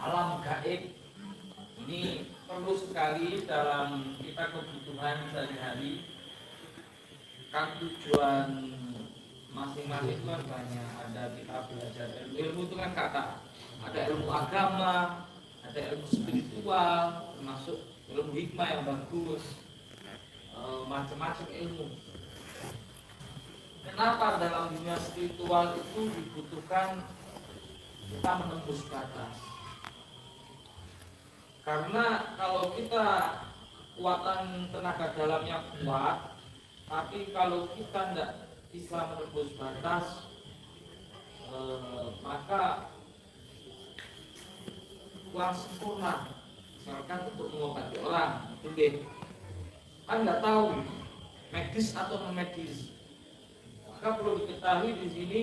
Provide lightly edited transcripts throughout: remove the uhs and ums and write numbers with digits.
alam gaib ini perlu sekali dalam kita kebutuhan sehari-hari. Kan tujuan masing-masing kan banyak. Ada kita belajar ilmu itu kan kata, ada ilmu agama, ada ilmu spiritual, termasuk ilmu hikmah yang bagus, macam-macam ilmu. Kenapa dalam dunia spiritual itu dibutuhkan kita menembus batas? Karena kalau kita kekuatan tenaga dalamnya kuat, tapi kalau kita tidak bisa menembus batas, maka kurang sempurna. Misalkan untuk mengobati orang, itu kan nggak tahu medis atau non medis. Maka perlu diketahui di sini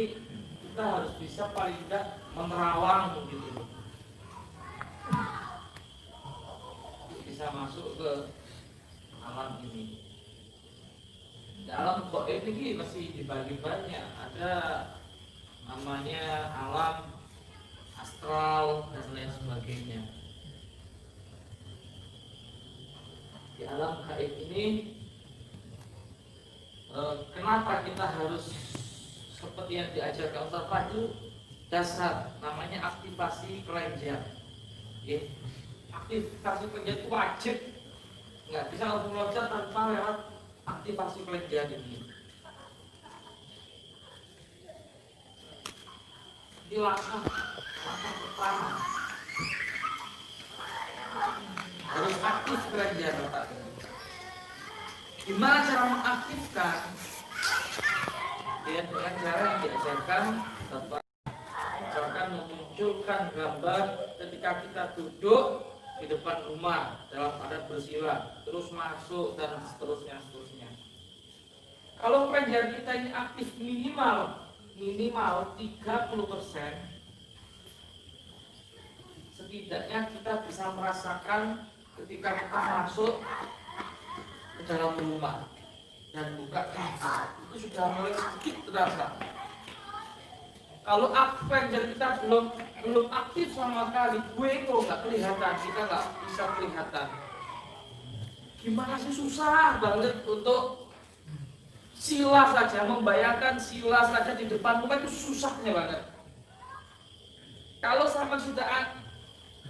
kita harus bisa paling tidak menerawang begitu, bisa masuk ke alam ini. Dalam gaib ini masih dibagi banyak. Ada namanya alam astral dan lain sebagainya. Di alam gaib ini kenapa kita harus seperti yang diajarkan Ustaz Fadil, dasar namanya aktivasi kelenjar. Aktivasi kelenjar itu wajib, nggak bisa langsung loncat tanpa lewat aktivasi kelenjar ini. Ini langkah pertama, harus aktif kelenjar otak. Gimana cara mengaktifkan? Dengan cara yang diajarkan Bapak, misalkan memunculkan gambar ketika kita duduk di depan rumah dalam keadaan bersila, terus masuk dan seterusnya. Kalau kelenjar kita ini aktif minimal 30%, setidaknya kita bisa merasakan ketika kita masuk ke dalam rumah dan buka pintu, itu sudah mulai sedikit terasa. Kalau kelenjar kita belum aktif sama sekali, gue kok nggak kelihatan, kita nggak bisa kelihatan. Gimana sih, susah banget untuk sila saja, membayangkan sila saja di depan rumah itu susahnya banget. Kalau sama sudah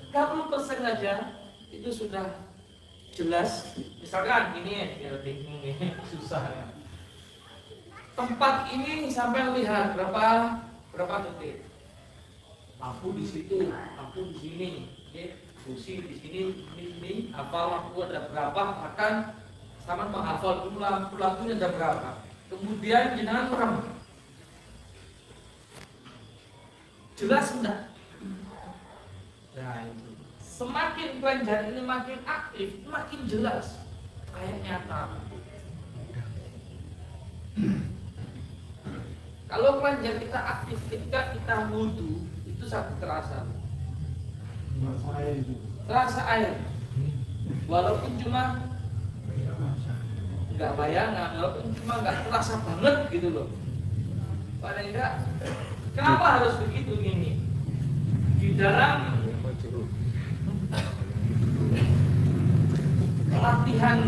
30% saja itu sudah jelas. Misalkan ini ya, biar bingung ini susah ya. Tempat ini sampai lihat berapa detik. Lampu di situ, lampu di sini, kursi di sini, ini hafal lampu ada berapa, akan sama menghafal dulu lampunya ada berapa. Kemudian jenengan merem. Jelas enggak? Nah, itu. Semakin kelenjar ini makin aktif, makin jelas, kayak nyata. Kalau kelenjar kita aktif ketika kita wudhu, itu sangat terasa. Terasa air, walaupun cuma nggak bayangan, walaupun cuma nggak terasa banget gitu loh. Paling enggak, kenapa harus begitu gini? Di dalam pelatihan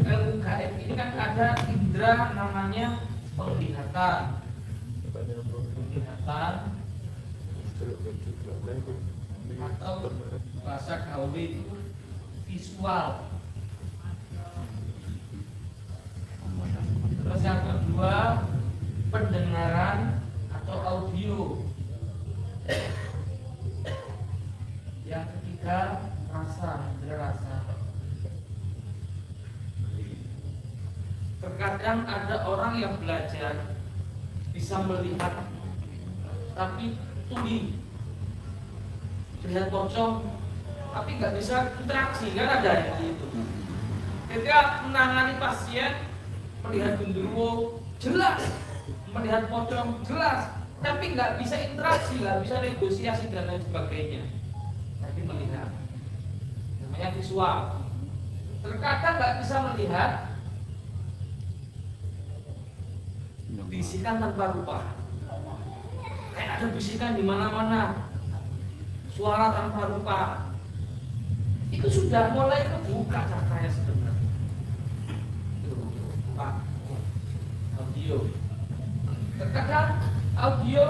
ilmu gaib ini kan ada indera namanya penglihatan atau bahasa gaul itu visual. Terus yang kedua pendengaran atau audio. Yang ketiga rasa, indera rasa. Terkadang ada orang yang belajar bisa melihat tapi tuli, melihat pocong tapi nggak bisa interaksi, kan ada yang gitu. Ketika menangani pasien, melihat genderuwo jelas, melihat pocong jelas, tapi nggak bisa interaksi, nggak bisa negosiasi dan lain sebagainya. Tapi melihat, namanya visual. Terkadang nggak bisa melihat, bisikan tanpa rupa. Kayak ada bisikan di mana-mana. suara tanpa rupa, itu sudah mulai kebuka cakra sebenarnya. Pak, audio, terkadang audio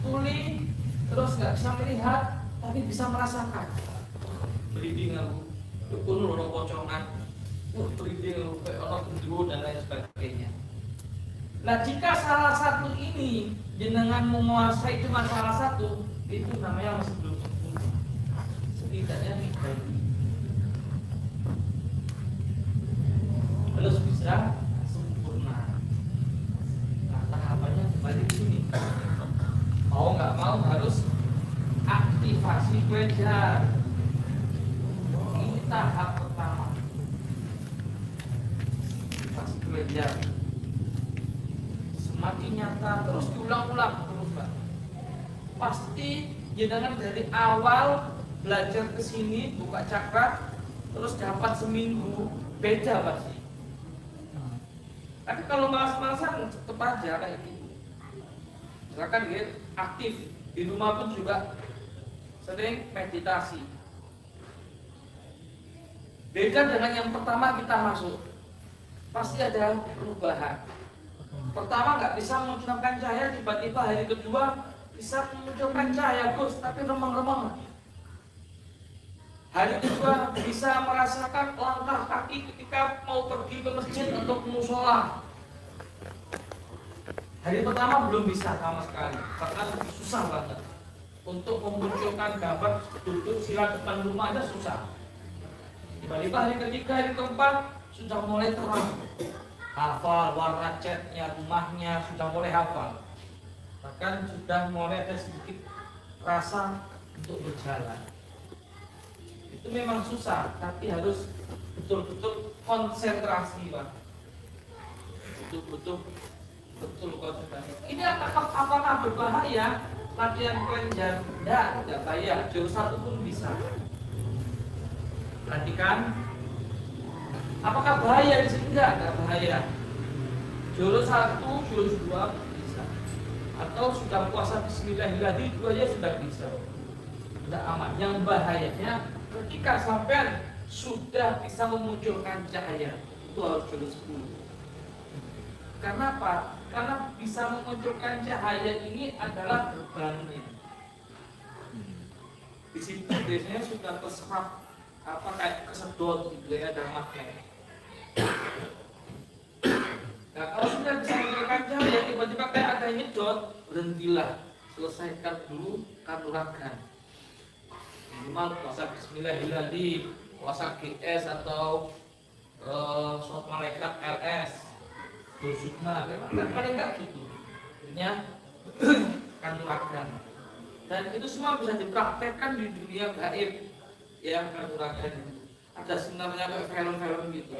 tuli terus nggak bisa melihat tapi bisa merasakan. Merinding aku, dukun lorong pocongan, merinding aku kayak orang gendruwo dan lain sebagainya. Nah, jika salah satu ini jenengan menguasai cuma salah satu, itu namanya masih belum sempurna. Setidaknya tiga harus bisa sempurna. Nah, tahapannya kembali ke sini. Mau nggak mau harus aktivasi kelenjar. Ini tahap pertama. Aktivasi kelenjar. Semakin nyata terus diulang-ulang terus, Pak. Pasti jenengan dari awal belajar ke sini buka cakra terus dapat seminggu beda pasti. Tapi kalau malas-malasan tetap aja kayak gitu. Misalkan dia aktif di rumah pun juga sering meditasi. Beda dengan yang pertama kita masuk, pasti ada perubahan. Pertama nggak bisa memunculkan cahaya, tiba-tiba hari kedua bisa memunculkan cahaya Gus, tapi remang-remang. Hari kedua bisa merasakan langkah kaki ketika mau pergi ke masjid untuk musola. Hari pertama belum bisa sama sekali, karena lebih susah banget. Untuk memunculkan gambar duduk sila depan rumah aja susah. Tiba-tiba hari ketiga, hari keempat sudah mulai terang. Hafal warna catnya, rumahnya sudah mulai hafal. Bahkan sudah mulai ada sedikit rasa untuk berjalan. Itu memang susah, tapi harus betul-betul konsentrasi, Pak. Betul konsentrasi. Ini apakah berbahaya? Latihan kelenjar? Tidak bahaya. Jurus satu pun bisa. Perhatikan. Apakah bahaya di sini? Enggak bahaya. Jurus 1, jurus 2 bisa. Atau sudah puasa bismillahirrahmanirrahim itu aja sudah bisa. Sudah aman. Yang bahayanya ketika sampai sudah bisa memunculkan cahaya, itu harus jurus 10. Karena apa? Karena bisa memunculkan cahaya ini adalah gerbangnya. Di situ biasanya sudah terserap kayak kesedot gitu ya, ada magnet. Nah, kalau sudah bisa memunculkan cahaya, tiba-tiba kayak ada yang nyedot, berhentilah, selesaikan dulu kanuragan. Minimal puasa bismillahirrahmanirrahim, puasa GS atau sholat malaikat LS, bersukma, paling enggak gitu. Akhirnya kanuragan. Dan itu semua bisa dipraktekkan di dunia gaib yang kanuragan itu. Ada sinarnya kayak film-film gitu.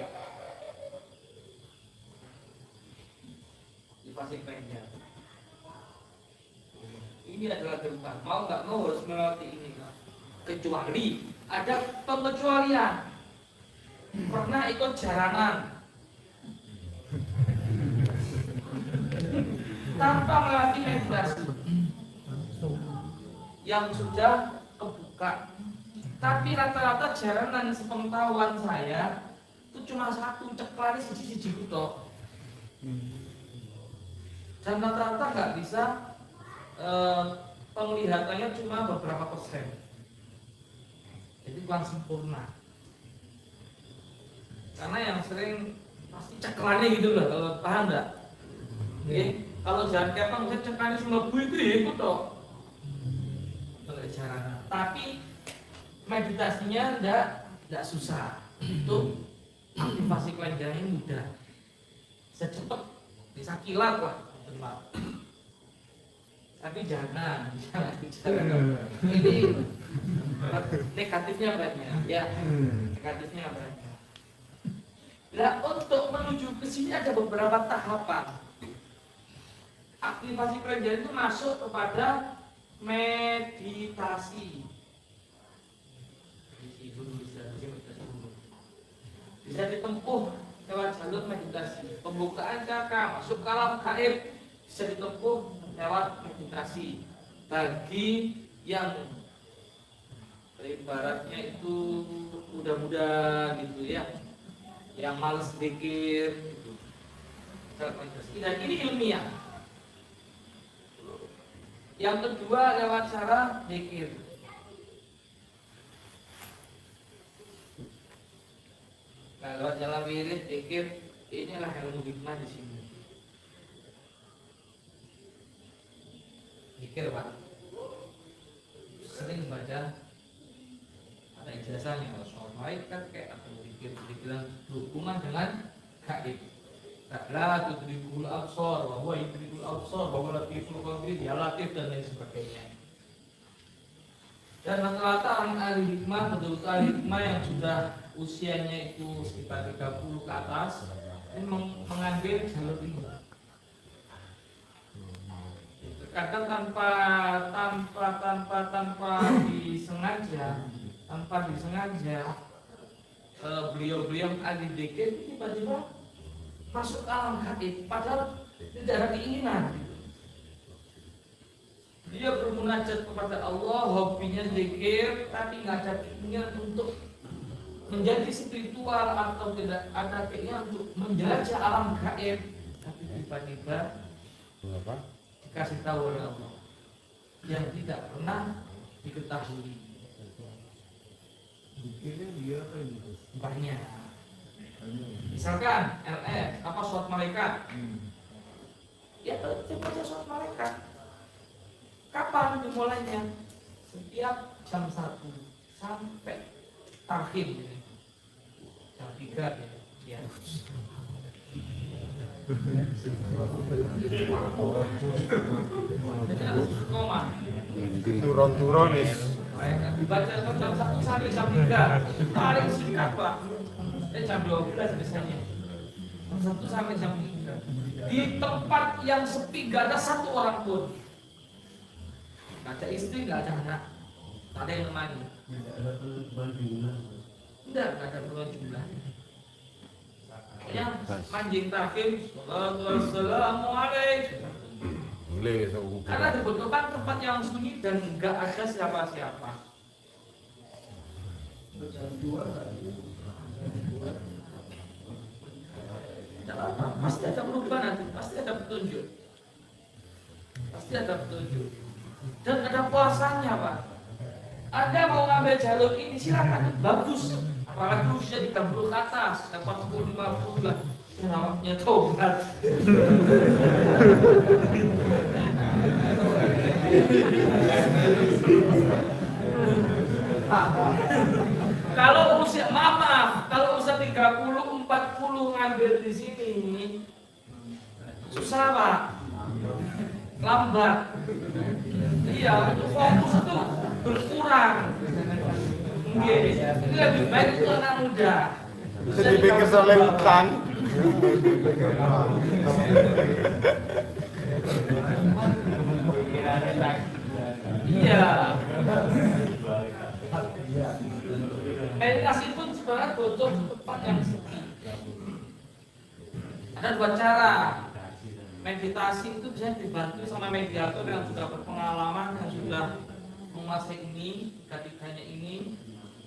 Fase kelenjar. Ini adalah gerbang. Mau nggak mau harus melewati ini. Kecuali ada pengecualian. Pernah ikut jaranan tanpa melewati meditasi yang sudah kebuka. Tapi rata-rata jaranan sepengetahuan saya itu cuma satu ceklari siji-siji kutok. Dan rata-rata nggak bisa penglihatannya cuma beberapa persen, jadi kurang sempurna. Karena yang sering pasti ceklannya gitu loh, kalau paham nggak? Kalau jalan kepang bisa ceklannya cuma bu itu ya ikut toh. Kalau cara, tapi meditasinya nggak susah, itu aktivasi kelenjarnya mudah, bisa cepet, bisa kilat lah. Tapi jangan. Ini negatifnya banyak, ya. Negatifnya banyak. Nah, untuk menuju ke sini ada beberapa tahapan. Aktivasi kelenjar itu masuk kepada meditasi. Bisa ditempuh lewat jalur meditasi. Pembukaan cakra, masuk ke alam gaib bisa ditempuh lewat meditasi. Bagi yang ibaratnya itu muda-muda gitu ya, yang males pikir gitu. Dan ini ilmiah. Yang kedua lewat cara zikir. Nah, lewat jalan wirid zikir, inilah ilmu hikmah di sini. Zikir Pak, sering baca ada ijazahnya kalau soal malaikat kayak atau zikir-zikiran berhubungan dengan gaib. La tudrikul absar wa huwa yudrikul absar wa huwa latiful khabir, ya latif dan lain sebagainya. Dan rata-rata orang ahli hikmah, betul-betul ahli hikmah yang sudah usianya itu sekitar 30 ke atas ini mengambil jalur ini. Kadang tanpa disengaja beliau-beliau ahli zikir tiba-tiba masuk alam gaib padahal tidak ada keinginan. Dia bermunajat kepada Allah, hobinya zikir, tapi nggak ada keinginan untuk menjadi spiritual atau tidak ada keinginan untuk menjelajah alam gaib, tapi tiba-tiba dikasih tahu oleh Allah yang tidak pernah diketahui. Zikirnya dia Banyak. Misalkan LS apa surat malaikat, ya coba aja surat malaikat. Kapan dimulainya? Setiap jam 1 sampai takhir jam 3 ya. Koma. Turun-turun nih. Dibaca jam 1 sampai jam 3. Paling singkat Pak. Jam 12 biasanya. Jam 1 sampai jam 3. Di tempat yang sepi gak ada satu orang pun. Gak ada istri, gak ada anak. Gak ada yang nemani. Enggak, gak ada perubahan jumlah. Yang manjing takim, Assalamualaikum. Karena dibutuhkan tempat yang sunyi dan gak ada siapa-siapa. Tidak apa, pasti ada perubahan nanti, pasti ada petunjuk. Pasti ada petunjuk. Dan ada puasanya Pak. Anda mau ngambil jalur ini silakan, bagus. Apalagi usia 30 ke atas, dapat 45 bulan. Namanya tobat. Kalau usia maaf, kalau usia 30, 40 ngambil di sini susah Pak, lambat. Iya, untuk fokus itu berkurang. Ini lebih baik itu anak muda. Jadi pikir soal utang. Iya. Meditasi pun sebenarnya butuh tempat yang sepi. Ada dua cara. Meditasi itu bisa dibantu sama mediator yang sudah berpengalaman, yang sudah menguasai ini, ketiganya ini.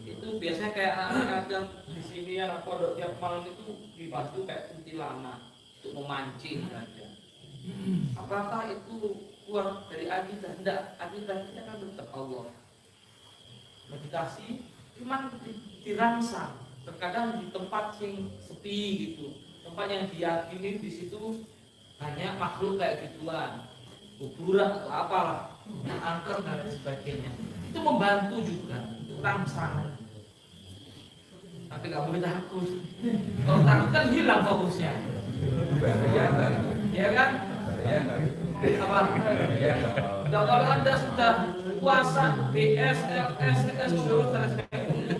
Itu biasanya kayak anak-anak yang di sini anak pondok tiap malam itu dibantu kayak kuntilanak untuk memancing aja. Apakah itu keluar dari akidah? Tidak, akidah kita kan tetap Allah. Meditasi cuma dirangsang, terkadang di tempat yang sepi gitu, tempat yang diyakini di situ banyak makhluk kayak gituan, kuburan atau apalah, yang angker dan sebagainya. Itu membantu juga untuk rangsang. Tapi nggak boleh takut. Kalau takut kan hilang fokusnya. Ya kan? Apa? Dan kalau Anda sudah puasa BS, LS, LS, dan sebagainya.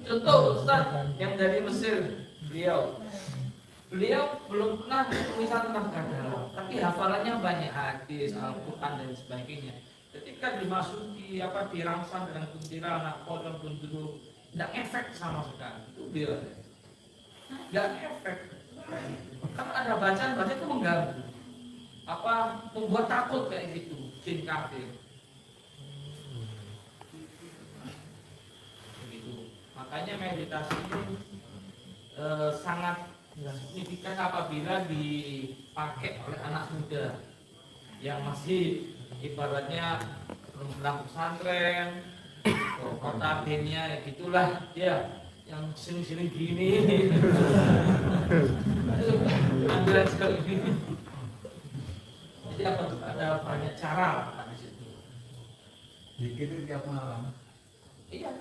Contoh Ustaz yang dari Mesir, beliau belum pernah tulisan tentang kadal, tapi hafalannya banyak hadis, Al-Quran dan sebagainya. Ketika dimasuki dirangsang dengan kuntilanak, pocong, gundurwo, tidak efek sama sekali. Itu beliau tidak efek. Kan ada bacaan itu mengganggu, membuat takut kayak gitu, jin kafir. Makanya meditasi itu sangat signifikan apabila dipakai oleh anak muda yang masih ibaratnya belum pulang pesantren, notabene ya gitulah dia yang sini-sini gini, anggaran sekali gini. Jadi ada banyak cara lah di situ. Dikit tiap malam. Iya.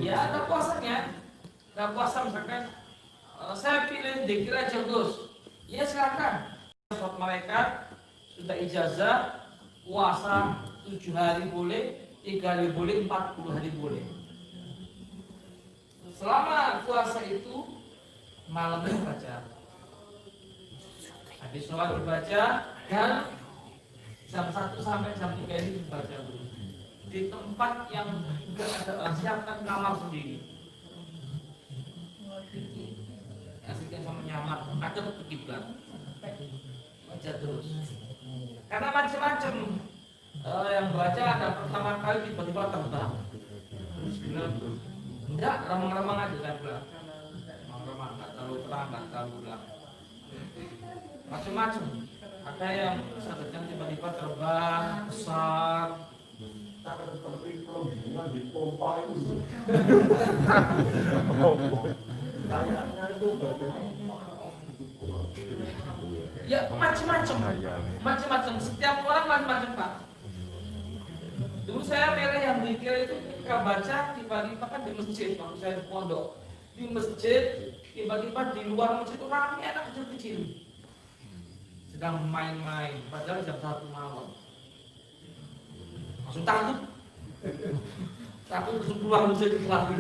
Ya ada puasanya. Nah puasa misalkan saya pilih dikir aja Gus. Ya silakan. Sahabat malaikat sudah ijazah puasa 7 hari boleh, 3 hari boleh, 40 hari boleh. Selama puasa itu malamnya baca, habis sholat dibaca dan jam 1 sampai jam 3 ini dibaca dulu di tempat yang enggak ada, siapkan kamar sendiri. Aslikan sama nyaman, ada ke kiblat. Baca terus. Karena macam-macam yang baca ada pertama kali tiba-tiba terbang. Terus bilang, enggak, remang-remang aja kan bilang. Remang-remang, enggak terlalu terang, enggak terlalu gelap. Macam-macam. Ada yang satu jam tiba-tiba terbang besar. Ya macam-macam. Setiap orang macam-macam Pak. Dulu saya milih yang dikira itu ketika baca tiba-tiba kan di masjid, waktu saya di pondok, di masjid tiba-tiba di luar masjid itu ramai anak kecil-kecil sedang main-main, padahal jam 1 malam. Langsung takut langsung keluar masjid lagi.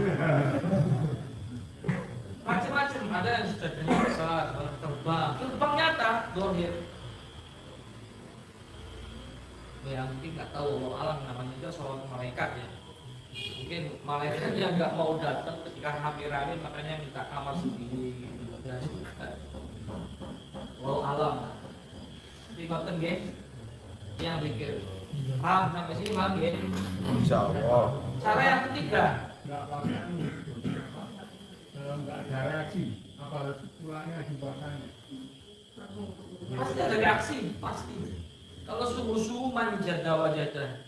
Macam-macam, ada yang sudah besar, terbang nyata, dohir. Ya mungkin nggak tahu alam namanya juga soal malaikat ya. Mungkin malaikatnya nggak mau datang ketika rame-rame, makanya minta kamar sendiri. Wow alam. Jadi ngoten nggih. Yang pikir. Paham sampai sini paham nggih? Insyaallah. Cara yang ketiga. Nggak ada reaksi, apa tulangnya dibatangnya? Pasti ada reaksi, pasti. Kalau suhu-suhu manjada wajadah.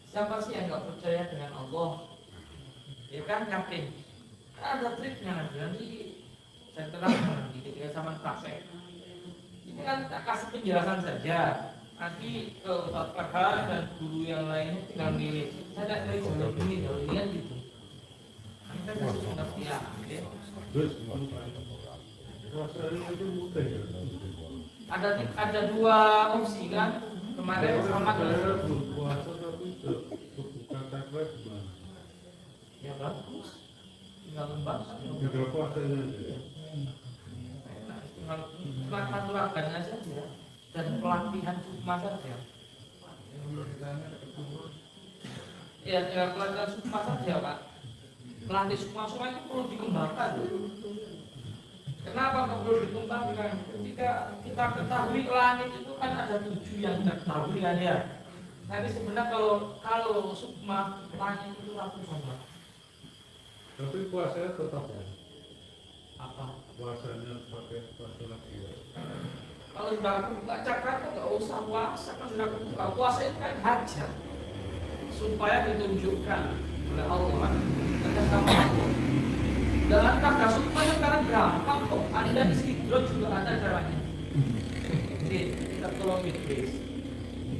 Siapa sih yang nggak percaya dengan Allah? Ya kan yakin. Ada triknya nanti saya terangkan nanti ketika sama praktek. Ini kan tak kasih penjelasan saja. Nanti ke Ustaz Farhan dan guru yang lainnya tinggal milih. Saya tidak milih seperti ini, kalau lihat gitu. Kita kasih pengertian, ya. Ada dua opsi kan kemarin sama puasa tapi bukan takbir gimana? ya bagus tinggal membahas Juga puasanya tinggal lakukan aja ya dan pelatihan sukma saja ya tinggal pelatihan sukma saja Pak. Pelatih sukma itu perlu dikembangkan. Kenapa perlu dikembangkan? Ketika kita ketahui langit itu kan ada 7 yang kita ketahui kan ya. Tapi sebenarnya kalau sukma langit itu ratusan Pak. tapi puasanya tetap ya? Apa? Puasanya pakai puasa lagi ya? Kalau sudah buka cakra itu nggak usah puasa, kan sudah buka puasa itu kan hajat supaya ditunjukkan oleh Allah kepada sama Allah. Dalam kata sukma sekarang gampang kok, Anda istidroj juga ada caranya. Jadi kita tolong iblis,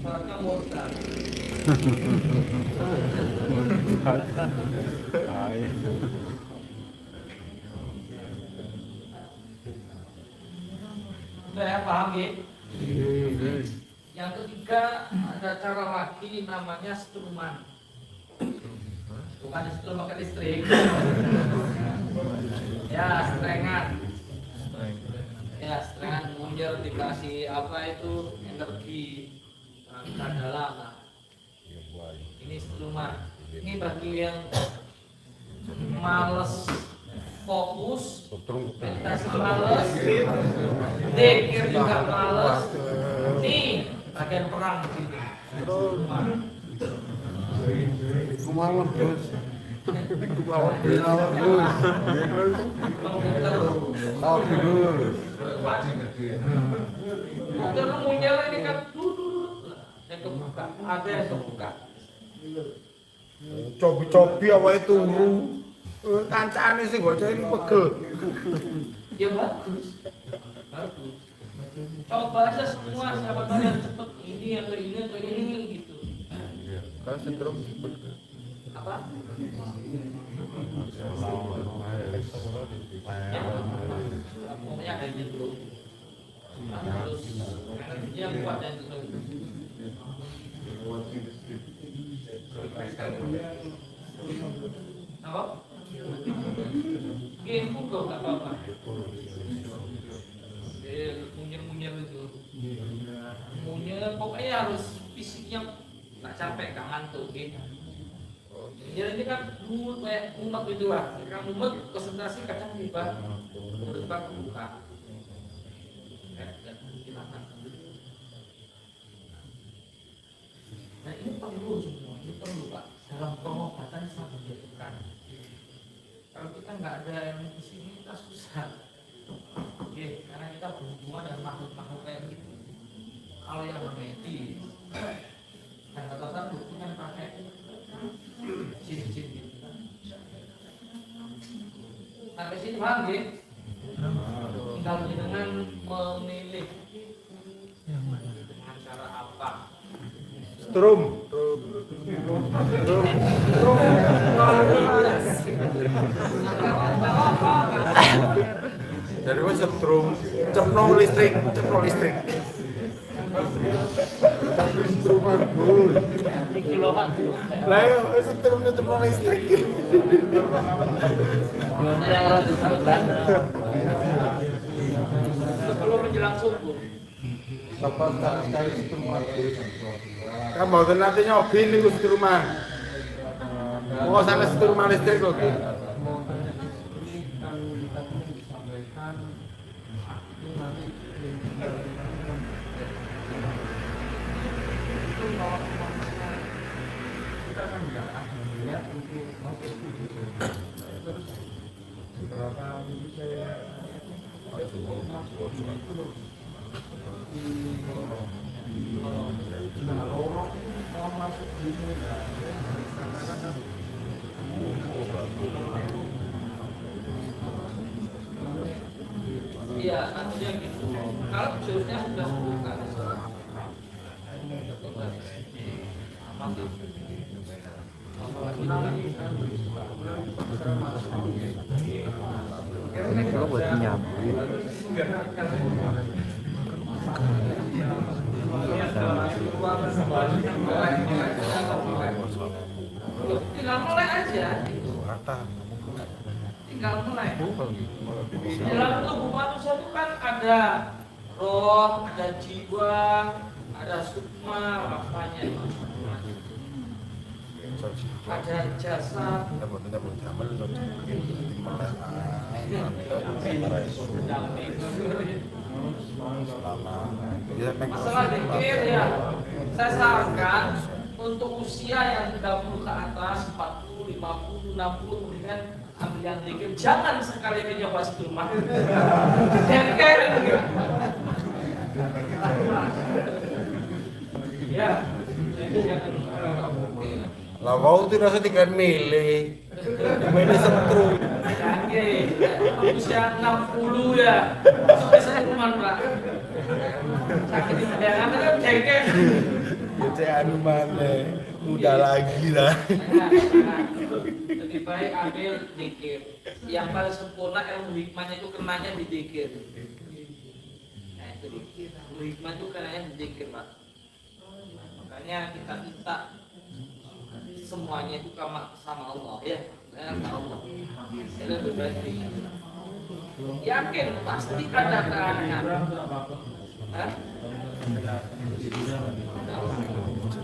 syaratnya murtad. Sudah ya paham ya? Yang ketiga ada cara lagi namanya setruman. Bukan setrum pakai listrik. Ya strengan. Ya strengan munyer dikasih apa itu yang energi tenaga dalam. Nah, ini rumah. Ini bagi yang males fokus, meditasi males, zikir juga males. Nih bagian perang di sini. Kumawan bos. Kumawan bos. Mungkin muncul ini kan yang kebuka, ada yang kebuka. Cobi-cobi awake turu. Kancane sing bocah iki pegel. Ya bagus. Bagus. Coba aja semua siapa tahu yang cepet ini atau ini gitu. Kalau sentrum Apa? Ya, pokoknya kayak gitu. Terus energinya kuat dan terus. Apa? Game pukul nggak apa-apa. Munyer-munyer itu. Munyer pokoknya harus fisiknya nggak capek, nggak ngantuk gitu. Ya ini kan mumet kayak mumet gitu lah. Kan mumet konsentrasi kadang tiba kebuka. Nah ini perlu semua, ini perlu Pak. Dalam pengobatan sangat membutuhkan. Kalau kita nggak ada yang di sini kita susah. Oke, karena kita berhubungan dengan makhluk-makhluk kayak gitu. Kalau yang medis, dan kata-kata bukunya pakai jin-jin gitu. Sampai sini paham ya? Tinggal dengan memilih dengan cara apa. Strum. Dari mana strum? Cepno listrik. Instrumen bul. Lah yo strumnya cepno listrik. Sebelum menjelang subuh. Kapan sekali strum bul. Kan mboten nate nyobi niku struman. Mau sana struman listrik lho. Iya, artinya gitu. Kalau jurusnya sudah bukan. Kalau buat nyambung. Tinggal mulai aja. Tinggal mulai. Di dalam tubuh manusia itu kan ada roh, ada jiwa, ada sukma, apanya. Ada jasad. Masalah dikir ya, saya sarankan untuk usia yang 30 ke atas, 40, 50, 60 kemudian ambil yang dikir. Jangan sekali ini nyoba rumah. Dikir ya, jadi jangan. Lah kau tuh rasa tinggal milih setrum. Oke, usia 60 ya. Sampai saya rumah Pak. Sakit di badangan kan jengkel. Ya anu mana, udah lagi lah. Lebih baik ambil dikir. Yang paling sempurna ilmu hikmahnya itu kenanya di dikir. Nah itu dikir. Ilmu hikmah itu kenanya di dikir Pak. Makanya kita minta semuanya itu sama Allah ya. Allah. Itu lebih baik dikir. Yakin pasti ada keanehan.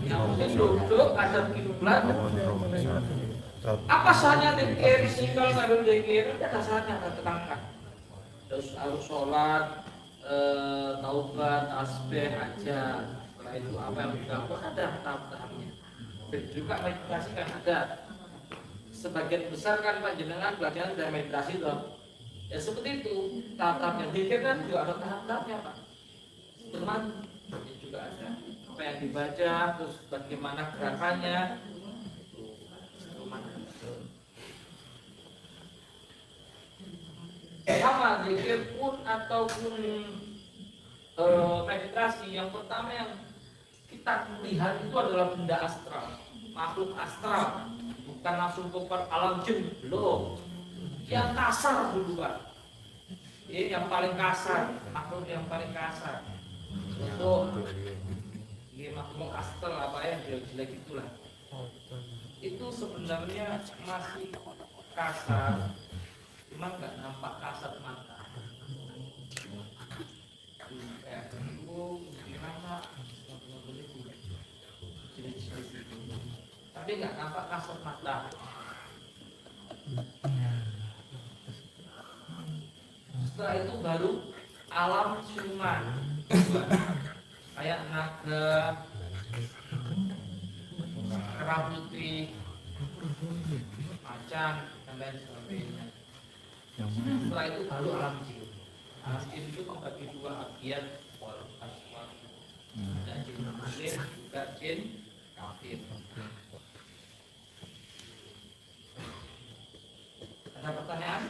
Yang penting duduk ada kiblat. Apa sahnya zikir? Kalau nggak ada zikir, ada sahnya terangkan. Terus harus sholat, taubat, tasbih aja. Setelah itu apa yang dilakukan ada tahap-tahapnya. Dan juga meditasi kan ada. Sebagian besar kan panjenengan belajar dari meditasi toh. Ya seperti itu. Tahap-tahapnya zikir kan juga ada tahap-tahapnya Pak. Teman juga ada. Apa yang dibaca, terus bagaimana gerakannya. Sama zikir pun ataupun meditasi, yang pertama yang kita lihat itu adalah benda astral, makhluk astral, bukan langsung ke alam jin, belum. Yang kasar duluan, ini yang paling kasar, makhluk yang paling kasar. Ini makhluk astral apa ya, jelek-jelek itulah. Itu sebenarnya masih kasar, cuma nggak nampak kasat mata. Tapi nggak nampak kasat mata. Setelah itu baru alam siluman, kayak naga, kera putih, macan, dan lain sebagainya. Setelah itu baru alam jin. Alam jin itu membagi dua bagian, dan jin muslim juga jin kafir. Ada pertanyaan?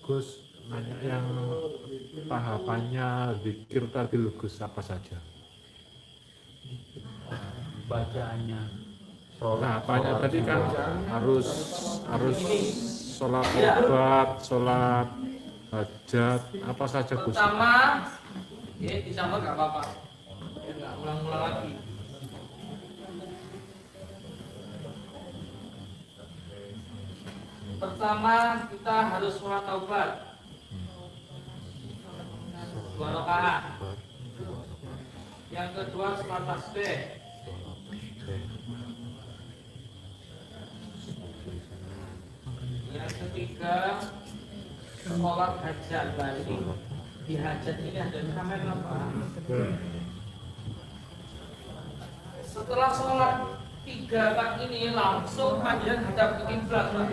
Gus, yang tahapannya zikir tadi Gus apa saja? Bacaannya. Tahapannya tadi kan harus sholat taubat, sholat hajat, apa saja Gus? Pertama, ya disama nggak apa-apa, ya, nggak ulang-ulang lagi. Pertama kita harus sholat taubat 2 rakaat. Yang kedua sholat tasbih. Yang ketiga sholat hajat balik. Di hajat ini ada kamera apa? Setelah sholat 3 rakaat ini langsung panjenengan hadap ke kiblat, Pak.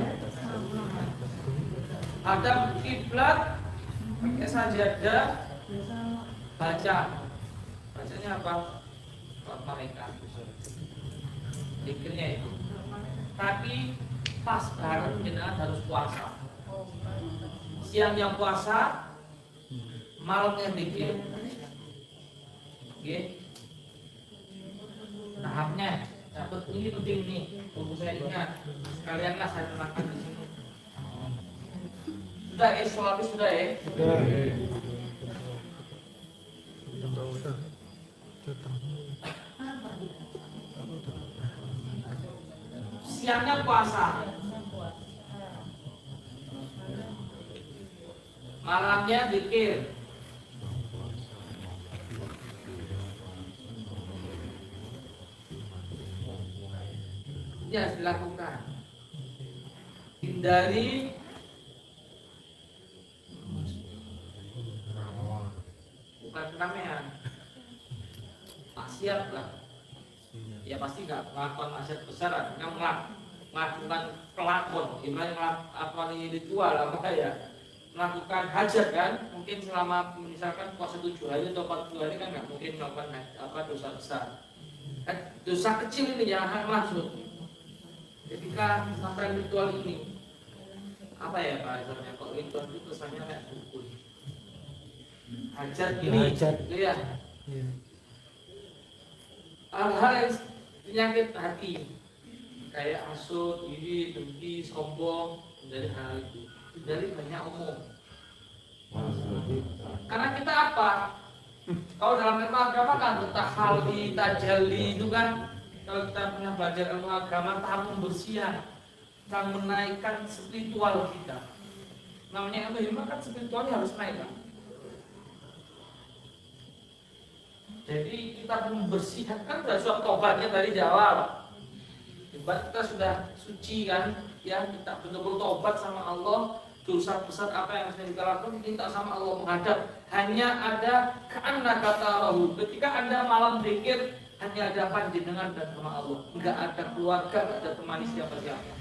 Hadap kiblat, pakai sajadah, bacanya apa? Sholat mereka. Zikirnya itu. Tapi pas bareng jenengan harus puasa. Siang yang puasa, malamnya zikir. Oke. Tahapnya, dapat ini penting nih. Tunggu saya ingat. Sekalianlah saya terangkan di sini. Sudah sholat sudah ya? Siangnya puasa, malamnya zikir. Ya dilakukan. Hindari bukan keramaian, maksiat lah. Ya pasti nggak melakukan maksiat besar, nggak melakukan pelakon, gimana melakukan ritual apa ya, melakukan hajat kan, mungkin selama misalkan puasa 7 hari atau 40 hari kan nggak mungkin melakukan apa dosa besar. Dosa kecil ini jangan maksud. Ketika sampai ritual ini, apa ya Pak? Kalau ritual itu kesannya kayak dukun. Hajat ini, lihat. Hal-hal yang penyakit hati, kayak hasut, iri, dengki, sombong, dari hal itu, dari banyak omong. Karena kita apa? Kalau dalam ilmu agama kan tahalli, tajalli itu kan. Kalau kita pernah belajar ilmu agama, tahap pembersihan, yang menaikkan spiritual kita. Namanya ilmu hikmah kan spiritualnya harus naik kan? Jadi kita membersihkan kan sudah suatu tobatnya dari di awal. Hebat, kita sudah suci kan, ya kita betul-betul tobat sama Allah. Dosa besar apa yang harus kita lakukan, minta sama Allah menghadap. Hanya ada karena kata Allah. Ketika Anda malam zikir, hanya ada panjenengan dan sama Allah. Enggak ada keluarga, enggak ada teman siapa-siapa.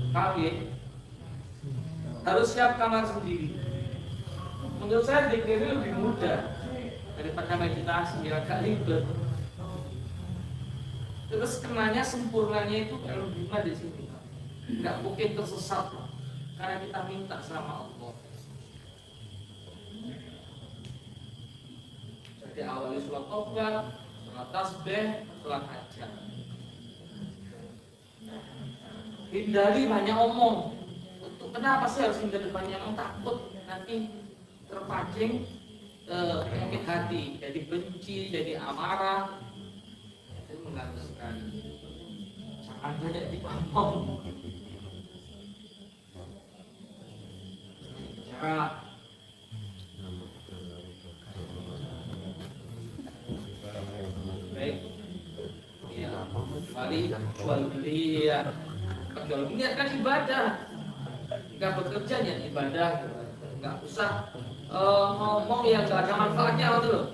Kawin harus siap kamar sendiri. Menurut saya zikir ini lebih mudah daripada meditasi, agak ribet. Terus kenanya sempurnanya itu kalau gimana di sini, nggak mungkin tersesat karena kita minta sama Allah. Jadi awalnya sholat tobat, sholat tasbih, sholat hajat. Hindari banyak omong. Untuk kenapa sih harus hindari banyak omong? Takut nanti terpancing penyakit hati, jadi benci, jadi amarah. Itu mengganggu sekali. Jangan banyak diomong. Cara baik, ya, kembali jual beli ya, jual beli kan ibadah. Nggak bekerja ya ibadah, nggak usah ngomong yang nggak ada manfaatnya gitu loh.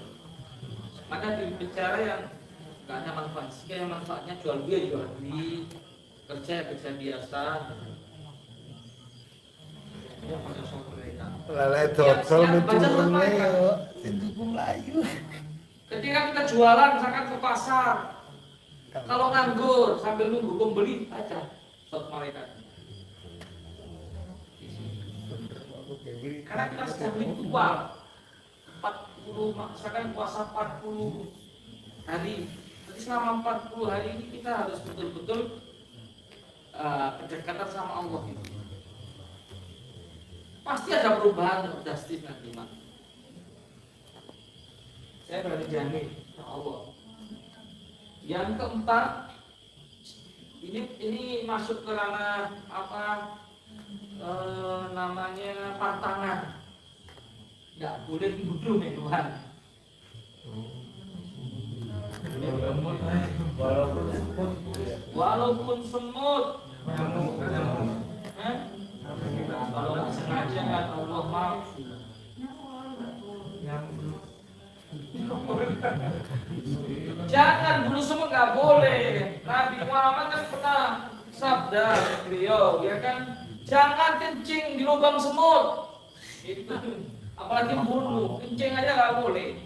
Maka bicara yang nggak ada manfaat, jika yang manfaatnya jual beli, kerja biasa. Ya, Lele dodol nuturne yo sing Melayu. ketika kita jualan misalkan ke pasar, kalau nganggur sambil nunggu pembeli aja surat malaikat. Karena kita sedang ritual 40, misalkan puasa 40 hari. Jadi selama 40 hari ini kita harus betul-betul kedekatan sama Allah gitu. Pasti ada perubahan drastis nanti, Mas. Saya berani jamin, ya Allah. Yang keempat, ini masuk ke ranah apa? Namanya pantangan. Nggak boleh dibunuh ya Tuhan. Walaupun semut. Kalau nggak sengaja nggak Allah maaf. Jangan bunuh semut, nggak boleh. Nabi Muhammad kan pernah sabda beliau, ya kan, jangan kencing di lubang semut. Itu apalagi bunuh, kencing aja nggak boleh.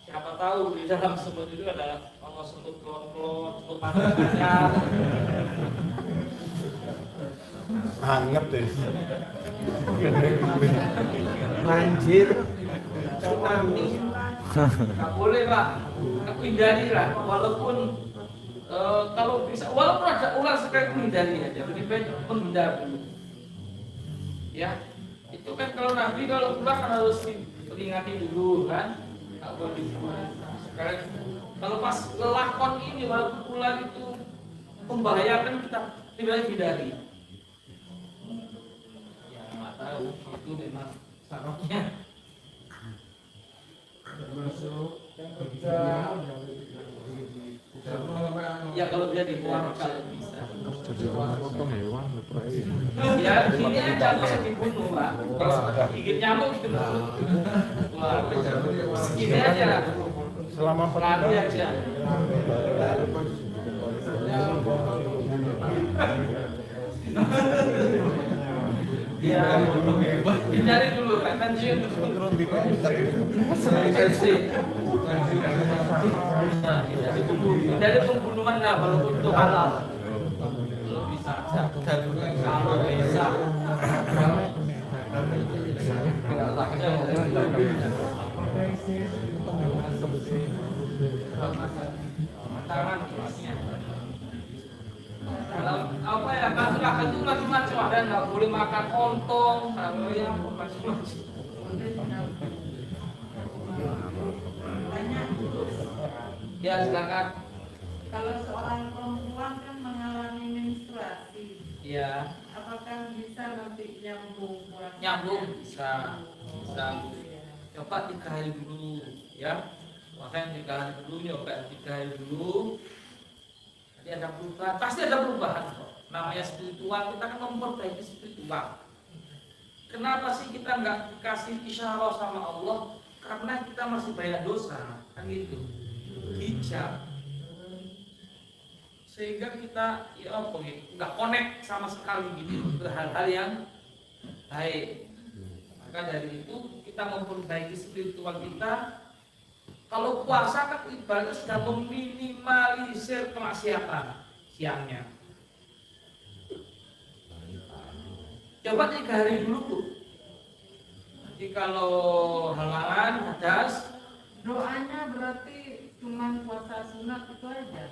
Siapa tahu di dalam semut itu ada semut klon-klon, semut panjang. Anget deh. Anjir. Nggak boleh Pak, hindari lah. Walaupun kalau bisa, walaupun ada ular sekali hindari aja. Lebih baik menghindar dulu. Ya, itu kan kalau Nabi kalau ular kan harus diperingati dulu kan. Nggak boleh dibunuh. Sekarang kalau pas lelakon ini walaupun ular itu membahayakan kita tidak hindari. Ya nggak tahu itu memang sarafnya. Termasuk kerja Ya kalau dia dibuang kalau bisa. Jadi potong hewan Ya ini aja nggak usah dibunuh Pak. Kalau gigit nyamuk gitu. Wah, segini aja lah. Selama Lari aja. Ya, hindari dulu kan pensiun turun di pensi. Hindari pembunuhan lah walaupun itu halal. Kalau bisa, kalau bisa. Tangan kelasnya. Apa ya, makan itu macam-macam, ada nggak boleh makan ontong, kalau yang macam-macam. Ya silakan. Kalau seorang perempuan kan mengalami menstruasi, Ya, apakah bisa nanti nyambung puasa? nyambung bisa. Coba 3 hari dulu, ya. Makanya 3 hari dulu, nyoba 3 hari dulu. Nanti ada perubahan, pasti ada perubahan kok. Namanya spiritual, kita kan memperbaiki spiritual. Kenapa sih kita nggak dikasih isyarah sama Allah? Karena kita masih banyak dosa, kan gitu. Hijab. Sehingga kita ya apa gitu, nggak connect sama sekali gitu ke hal-hal yang baik. Maka dari itu kita memperbaiki spiritual kita. Kalau puasa kan ibaratnya sudah meminimalisir kemaksiatan siangnya. Coba 3 hari dulu Bu. Jadi kalau halangan, hadas, Doanya berarti cuma puasa sunat itu aja.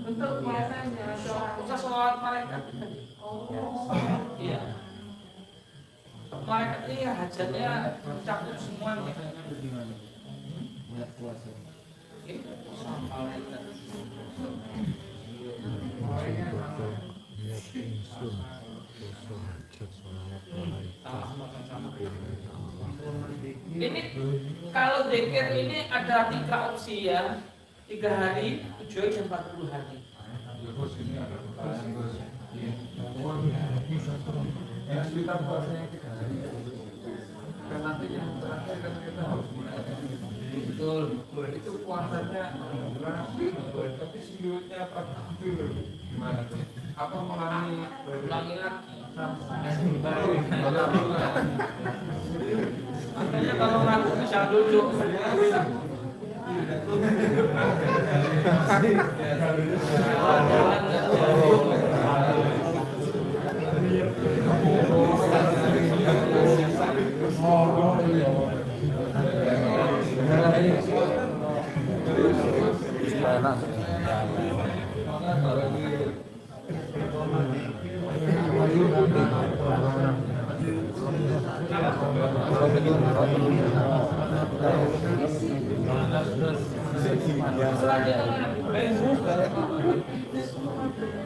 Bentuk puasanya puasa sholat malaikat. Oh. Iya. Malaikat ini hajatnya mencakup semuanya. Ini sama malaikat. Ini kalau zikir ini ada 3 opsi ya. 3 hari, 7 hari, dan 40 hari. Yang kita puasanya 3 hari. Dan nanti yang terakhir kan kita harus Betul. itu puasanya rapi, tapi sujudnya dulu. Gimana tuh? Apa mengalami Ulangi lagi. Makanya kalau ngaku bisa duduk.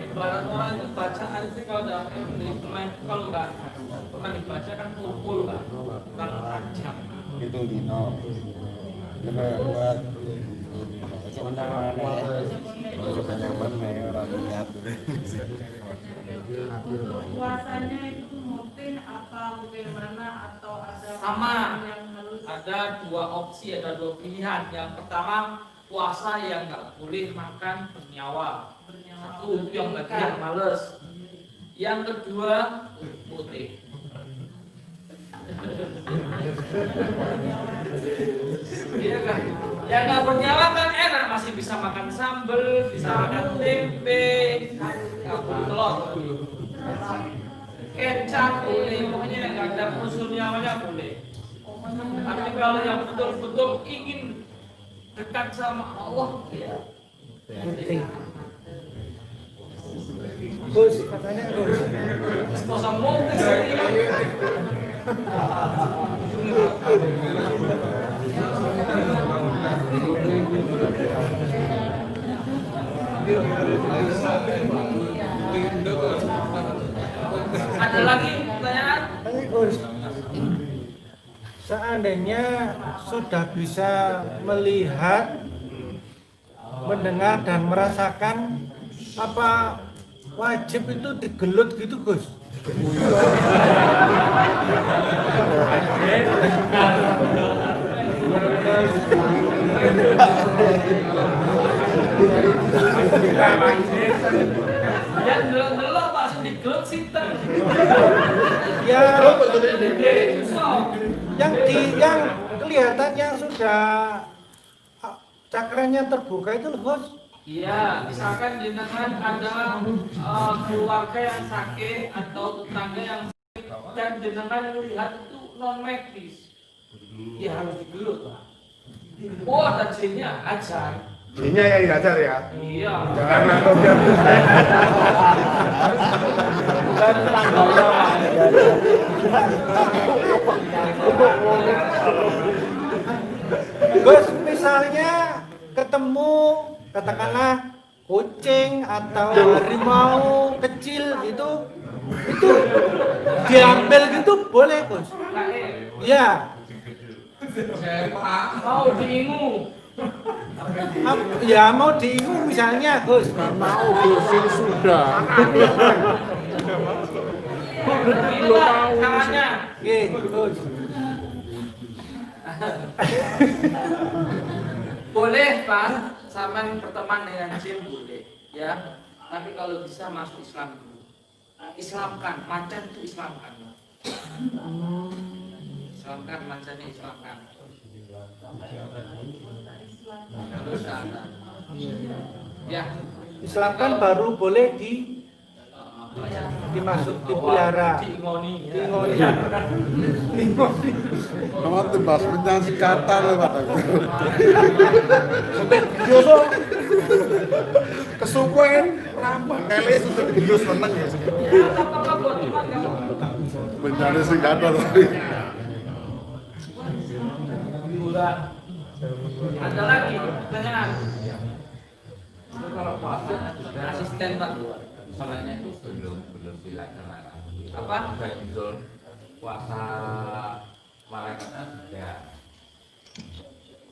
Ibarat orang itu bacaan itu kalau dalam kalau nggak pernah dibaca kan pukul kan, bukan tajam. Itu dino. Buat Puasanya itu rutin apa bagaimana atau ada Sama. yang harus Ada 2 opsi, ada 2 pilihan. Yang pertama puasa yang nggak boleh makan bernyawa. Satu itu yang lagi yang males. Yang kedua putih. Iya kan? Yang nggak bernyawa kan enak, masih bisa makan sambal, bisa makan tempe, nggak perlu telur, kecap boleh, pokoknya yang nggak ada unsur nyawanya boleh. Tapi kalau yang betul-betul ingin dekat sama Allah, ya. Gus, katanya Gus. Masa mau ada lagi pertanyaan? Gus, seandainya sudah bisa melihat, mendengar dan merasakan, apa wajib itu digelut gitu Gus? Ya delok langsung digelut sinten. Ya, yang kelihatannya sudah cakranya terbuka itu loh Gus. Iya, misalkan jenengan ada keluarga yang sakit atau tetangga yang sakit dan jenengan melihat itu non medis, ya harus digelut lah. Oh ada jinnya, ajar. jinnya yang diajar ya. Iya. Jangan nangkep dia. Gus, misalnya ketemu katakanlah kucing atau harimau kecil itu diambil gitu boleh Gus? Ya. Mau diingu. Ya mau diingu misalnya Gus. Mau Gus, ini sudah. Belum tahu. Tangannya. Oke, Gus. Boleh Pak, sampean berteman dengan jin boleh, ya. Tapi kalau bisa masuk Islam dulu. Islamkan, macan itu Islamkan. Islamkan, macannya Islamkan. Terus ya. Islamkan baru boleh dimasuk dipelihara. Diingoni. Diingoni. Kamu tembas bencang sikatan loh Pak. Yoso Kesuwen, rambang kali sudah dibius menang ya. Bencana sikatan tadi. Ada lagi pertanyaan. Asisten Pak. Soalnya itu belum dilaksanakan. Apa? Betul. Puasa malaikatnya sudah.